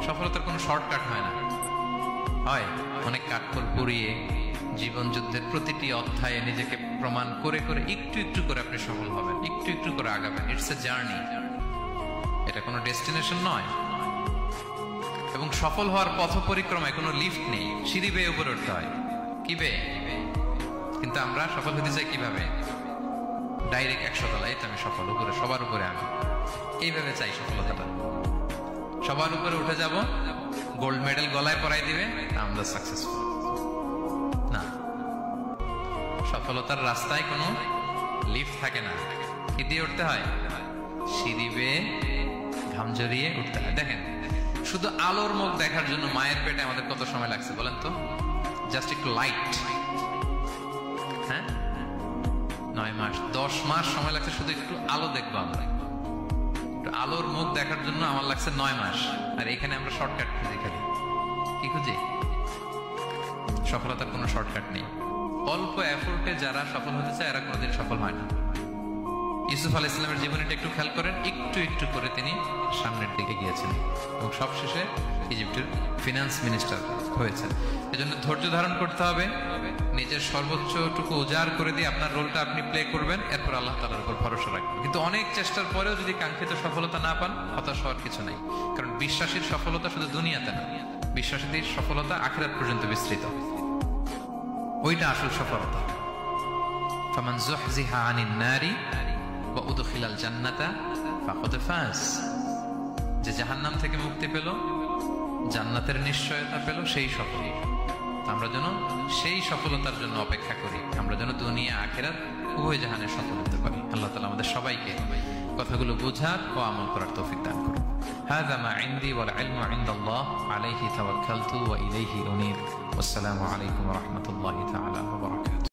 সফলতার কোনো শর্টকাট হয় না, হয় অনেক কাঠখড় পুড়িয়ে জীবন যুদ্ধের প্রতিটি অধ্যায়ে নিজেকে প্রমাণ করে করে একটু একটু করে আপনি সফল হবেন, একটু একটু করে আগাবেন। ইটস এ জার্নি, এটা কোনো ডেস্টিনেশন নয়। এবং সফল হওয়ার পথ পরিক্রমায় কোনো লিফট নেই, সিঁড়ি বেয়ে উপরে উঠতে হয়। কি বেয়ে? কিন্তু আমরা সফল হতে চাই কিভাবে? ডাইরেক্ট 100 তলায় তো আমি সফল, উপরে সবার উপরে আমি, এইভাবে চাই সফলতাটা। সবার উপরে উঠে যাব, গোল্ড মেডেল গলায় পরাই দিবে, আমরা সাকসেসফুল না। সফলতার রাস্তায় কোনো লিফট থাকে না। কি দিয়ে উঠতে হয়? সিঁড়ি বেয়ে ঘাম জড়িয়ে উঠতে হয়। দেখেন, শুধু আলোর মুখ দেখার জন্য মায়ের পেটে আমাদের কত সময় লাগছে বলেন তো? জাস্ট একটু লাইট, হ্যাঁ, 9 মাস 10 মাস সময় লাগছে শুধু একটু আলো দেখবো আমরা। একটু আলোর মুখ দেখার জন্য আমার লাগছে 9 মাস। আর এখানে আমরা শর্টকাট খুঁজি, খালি কি খুঁজি? সফলতার কোনো শর্টকাট নেই। অল্প এফোর্টে যারা সফল হতে চায় এরা কোনোদিন সফল হয় না। ইউসুফ আলাইহিস সালামের জীবনীটা একটু খেয়াল করেন, একটু একটু করে তিনি সামনের দিকে গিয়েছেন এবং সবশেষে ইজিপ্টের ফিনান্স মিনিস্টার হয়েছেন। এজন্য ধৈর্য ধারণ করতে হবে, নিজের সর্বোচ্চটুকু উজাড় করে দিয়ে আপনার রোলটা আপনি প্লে করবেন, এরপর আল্লাহ তাআলার উপর ভরসা রাখবেন। কিন্তু অনেক চেষ্টার পরেও যদি কাঙ্ক্ষিত সফলতা না পান, হতাশ হওয়ার কিছু নাই। কারণ বিশ্বাসীর সফলতা শুধু দুনিয়াতে না, বিশ্বাসীদের সফলতা আখিরাত পর্যন্ত বিস্তৃত। ওইটা আসল সফলতা। ফামান যুহজিহা আনিন নারি ওয়া উদখিলাল জান্নাতা ফাকাদ ফাজ। যে জাহান্নাম থেকে মুক্তি পেল, জান্নাতের নিশ্চয়তা পেল, সেই সফল। আমরা যেন সেই সফলতার জন্য অপেক্ষা করি, আমরা যেন দুনিয়া আখিরাত উভয় জাহানে সফল হতে পারি। আল্লাহ তাআলা আমাদের সবাইকে কথাগুলো বোঝার ও আমল করার তৌফিক দান করুন। হাযা মা ইনদি ওয়াল ইলমু ইনদাল্লাহ আলাইহি তাওয়াক্কালতু ওয়া ইলাইহি উনীব। ওয়াসসালামু আলাইকুম ওয়া রাহমাতুল্লাহি তাআলা ওয়া বারাকাতুহু।